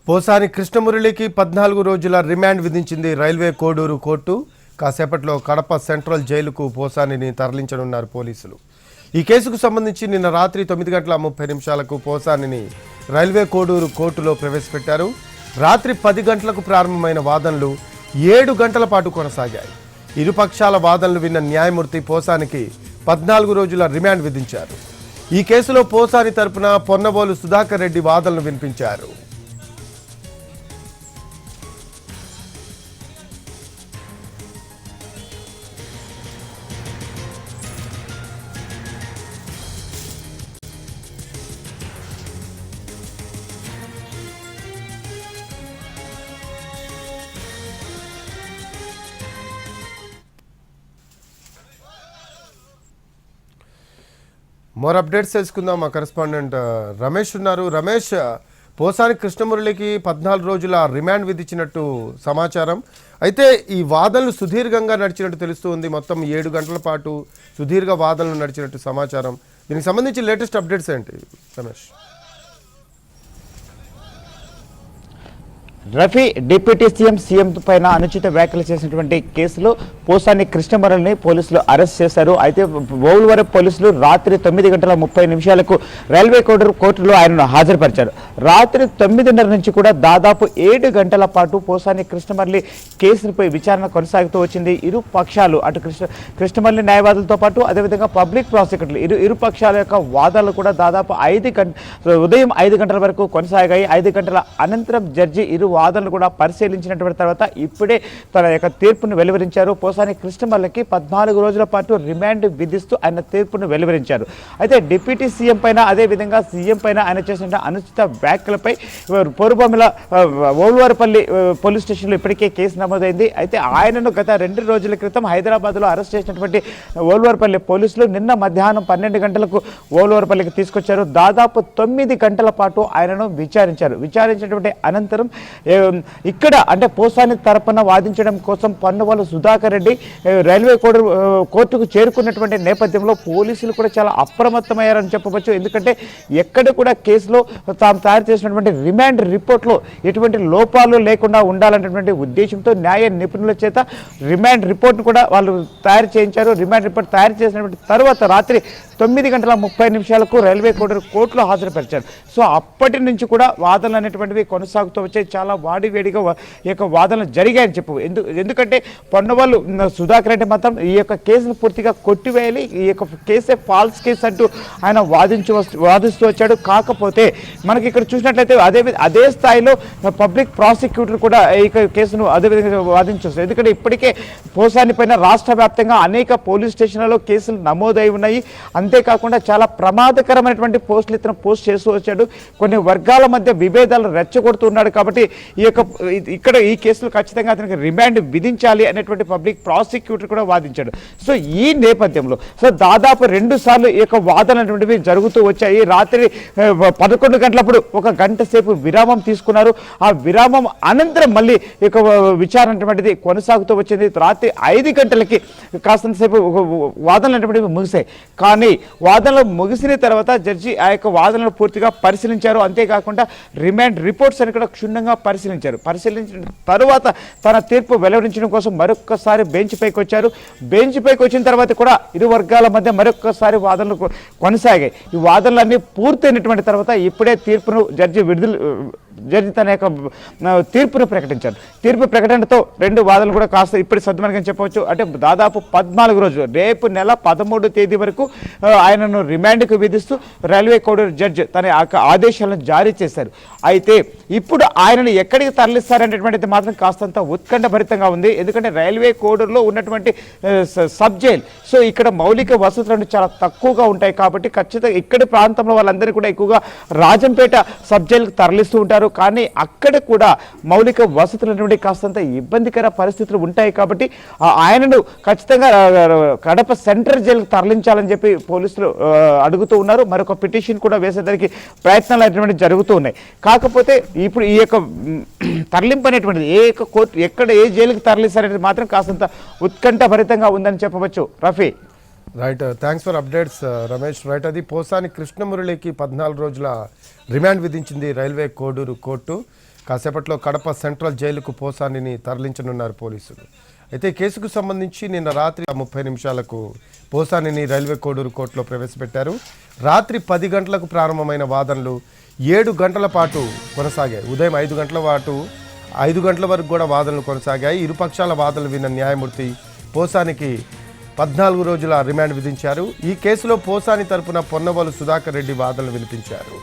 పోసాని కృష్ణమురళికి 14 రోజుల రిమాండ్ విధించింది railway Koduru court. కాసేపట్లో కడప సెంట్రల్ జైలుకు పోసానిని తరలించనున్నారు పోలీసులు. ఈ కేసుకు సంబంధించి నిన్న రాత్రి 9:30 పోసానిని రైల్వే కోడూరు కోర్టులో ప్రవేశపెట్టారు. రాత్రి 10 గంటలకు ప్రారంభమైన వాదనలు 7 గంటల పాటు కొనసాగాయి. ఇరుపక్షాల వాదనలు విన్న న్యాయమూర్తి పోసానికి 14 రోజుల రిమాండ్ విధించారు. ఈ కేసులో పోసాని తరపున పొన్నబోలు సుధాకర్ రెడ్డి వాదనలు వినిపించారు. మోర్ అప్డేట్స్ తెలుసుకుందాం. మా కరెస్పాండెంట్ రమేష్ ఉన్నారు. రమేష్, పోసాని కృష్ణమురళికి 14 రోజుల రిమాండ్ విధించినట్టు సమాచారం. అయితే ఈ వాదనలు సుదీర్ఘంగా నడిచినట్టు తెలుస్తుంది. మొత్తం 7 గంటల పాటు సుదీర్ఘ వాదనలు నడిచినట్టు సమాచారం. దీనికి సంబంధించి లేటెస్ట్ అప్డేట్స్ ఏంటి రమేష్? రఫీ డిప్యూటీ సీఎం పైన అనుచిత వ్యాఖ్యలు చేసినటువంటి కేసులో పోసాని కృష్ణమురళిని పోలీసులు అరెస్ట్ చేశారు. అయితే ఓల్వరం పోలీసులు రాత్రి 9:30 రైల్వే కోర్టులో ఆయనను హాజరుపరిచారు. రాత్రి 9:30 నుంచి కూడా దాదాపు 7 గంటల పాటు పోసాని కృష్ణమురళి కేసుపై విచారణ కొనసాగుతూ వచ్చింది. ఇరు పక్షాలు అటు కృష్ణమురళి న్యాయవాదులతో పాటు అదేవిధంగా పబ్లిక్ ప్రాసిక్యూటర్లు ఇరు పక్షాల యొక్క వాదనలు కూడా దాదాపు ఉదయం 5 గంటల వరకు కొనసాగాయి. 5 గంటల అనంతరం జడ్జి ఇరు వాదనలు కూడా పరిశీలించినటువంటి తర్వాత ఇప్పుడే తన యొక్క తీర్పును వెలువరించారు. పోసాని కృష్ణమురళికి 14 రోజుల పాటు రిమాండ్ విధిస్తూ ఆయన తీర్పును వెలువరించారు. అయితే డిప్యూటీ సీఎం పైన అదేవిధంగా సీఎం పైన ఆయన చేసిన అనుచిత వ్యాఖ్యలపై పోరుబొమ్మల ఓల్వారపల్లి పోలీస్ స్టేషన్లో ఇప్పటికే కేసు నమోదైంది. అయితే ఆయనను గత 2 రోజుల క్రితం హైదరాబాద్లో అరెస్ట్ చేసినటువంటి ఓల్వారపల్లి పోలీసులు నిన్న మధ్యాహ్నం 12 గంటలకు ఓల్వారపల్లికి తీసుకొచ్చారు. దాదాపు 9 గంటల పాటు ఆయనను విచారించినటువంటి అనంతరం ఇక్కడ అంటే పోసాని తరపున వాదించడం కోసం పొన్నబోలు సుధాకర్ రెడ్డి రైల్వే కోర్టుకు చేరుకున్నటువంటి నేపథ్యంలో పోలీసులు కూడా చాలా అప్రమత్తమయ్యారని చెప్పవచ్చు. ఎందుకంటే ఎక్కడ కూడా కేసులో తాము తయారు చేసినటువంటి రిమాండ్ రిపోర్ట్లో ఎటువంటి లోపాలు లేకుండా ఉండాలనేటువంటి ఉద్దేశంతో న్యాయ నిపుణుల చేత రిమాండ్ రిపోర్ట్ను కూడా వాళ్ళు తయారు చేయించారు. రిమాండ్ రిపోర్ట్ తయారు చేసినటువంటి తర్వాత రాత్రి 9:30 రైల్వే కోర్టులో హాజరుపరిచారు. సో అప్పటి నుంచి కూడా వాదనలు అనేటువంటివి కొనసాగుతూ వచ్చాయి. చాలా వాడివేడిగా ఈ యొక్క వాదనలు జరిగాయని చెప్పు. ఎందుకంటే పొన్నబోలు సుధాకర్ రెడ్డి మాత్రం ఈ యొక్క కేసును పూర్తిగా కొట్టివేయాలి, ఈ యొక్క కేసే ఫాల్స్ కేసు అంటూ ఆయన వాదిస్తూ వచ్చాడు. కాకపోతే మనకి ఇక్కడ చూసినట్లయితే అదే స్థాయిలో పబ్లిక్ ప్రాసిక్యూటర్ కూడా ఈ కేసును అదేవిధంగా వాదించవచ్చు. ఎందుకంటే ఇప్పటికే పోసాని పైన రాష్ట్ర వ్యాప్తంగా అనేక పోలీస్ స్టేషన్లలో కేసులు నమోదై ఉన్నాయి. అంతేకాకుండా చాలా ప్రమాదకరమైనటువంటి పోస్టులు ఇతను పోస్ట్ చేస్తూ వచ్చాడు. కొన్ని వర్గాల మధ్య విభేదాలు రెచ్చగొడుతున్నాడు. కాబట్టి ఇక్కడ ఈ కేసులో ఖచ్చితంగా అతనికి రిమాండ్ విధించాలి అనేటువంటి పబ్లిక్ ప్రాసిక్యూటర్ కూడా వాదించాడు. సో ఈ నేపథ్యంలో దాదాపు 2 సార్లు ఈ యొక్క వాదన అనేటువంటివి జరుగుతూ వచ్చాయి. రాత్రి 11 గంటలప్పుడు 1 గంట సేపు విరామం తీసుకున్నారు. ఆ విరామం అనంతరం మళ్ళీ ఈ యొక్క విచారణ అనేటువంటిది కొనసాగుతూ వచ్చింది. రాత్రి 5 గంటలకి కాస్తంతసేపు వాదనలు అనేటువంటివి ముగిశాయి. కానీ వాదనలు ముగిసిన తర్వాత జడ్జి ఆ యొక్క వాదనలు పూర్తిగా పరిశీలించారు. అంతేకాకుండా రిమాండ్ రిపోర్ట్స్ అని కూడా క్షుణ్ణంగా పరిశీలించిన తరువాత తన తీర్పు వెలువరించడం కోసం మరొక్కసారి బెంచ్ పైకి వచ్చారు. బెంచ్ పైకి వచ్చిన తర్వాత కూడా ఇరు వర్గాల మధ్య మరొక్కసారి వాదనలు కొనసాగాయి. ఈ వాదనలన్నీ పూర్తయినటువంటి తర్వాత ఇప్పుడే తీర్పును జడ్జి తన యొక్క తీర్పును ప్రకటించారు. తీర్పు ప్రకటనతో 2 వాదనలు కూడా కాస్త ఇప్పుడు సద్దుమణిగా చెప్పవచ్చు. అంటే దాదాపు 14 రోజులు రేపు నెల 13వ తేదీ వరకు ఆయనను రిమాండ్కు విధిస్తూ రైల్వే కోడూరు జడ్జి తన ఆదేశాలను జారీ చేశారు. అయితే ఇప్పుడు ఆయనను ఎక్కడికి తరలిస్తారనేటువంటిది మాత్రం కాస్తంత ఉత్కంఠభరితంగా ఉంది. ఎందుకంటే రైల్వే కోడూరులో ఉన్నటువంటి సబ్ జైల్, సో ఇక్కడ మౌలిక వసతులు చాలా తక్కువగా ఉంటాయి. కాబట్టి ఖచ్చితంగా ఇక్కడి ప్రాంతంలో వాళ్ళందరూ కూడా ఎక్కువగా రాజంపేట సబ్ జైలుకు తరలిస్తూ ఉంటారు. కానీ అక్కడ కూడా మౌలిక వసతులు అనేటువంటి కాస్తంత ఇబ్బందికర పరిస్థితులు ఉంటాయి. కాబట్టి ఆయనను ఖచ్చితంగా కడప సెంట్రల్ జైలుకు తరలించాలని చెప్పి పోలీసులు అడుగుతూ ఉన్నారు. మరొక పిటిషన్ కూడా వేసేదానికి ప్రయత్నాలు అనేటువంటి జరుగుతూ ఉన్నాయి. కాకపోతే ఇప్పుడు ఈ యొక్క తరలింపు అనేటువంటిది కోర్టు ఎక్కడ ఏ జైలుకి తరలిస్తారనేది మాత్రం కాస్తంత ఉత్కంఠభరితంగా ఉందని చెప్పవచ్చు. Rafi, right, thanks for updates Ramesh. Right, అది పోసాని కృష్ణమురళికి 14 రోజుల రిమాండ్ విధించింది రైల్వే కోడూరు కోర్టు. కాసేపట్లో కడప సెంట్రల్ జైలుకు పోసానిని తరలించనున్నారు పోలీసులు. అయితే ఈ కేసుకు సంబంధించి నిన్న రాత్రి 30 నిమిషాలకు పోసానిని రైల్వే కోడూరు కోర్టులో ప్రవేశపెట్టారు. రాత్రి 10 గంటలకు ప్రారంభమైన వాదనలు 7 గంటల పాటు కొనసాగాయి. ఉదయం 5 గంటల వరకు కూడా వాదనలు కొనసాగాయి. ఇరుపక్షాల వాదనలు విన్న న్యాయమూర్తి పోసానికి 14 రోజుల రిమాండ్ విధించారు. ఈ కేసులో పోసాని తరపున పొన్నవోలు సుధాకర్ రెడ్డి వాదనలు వినిపించారు.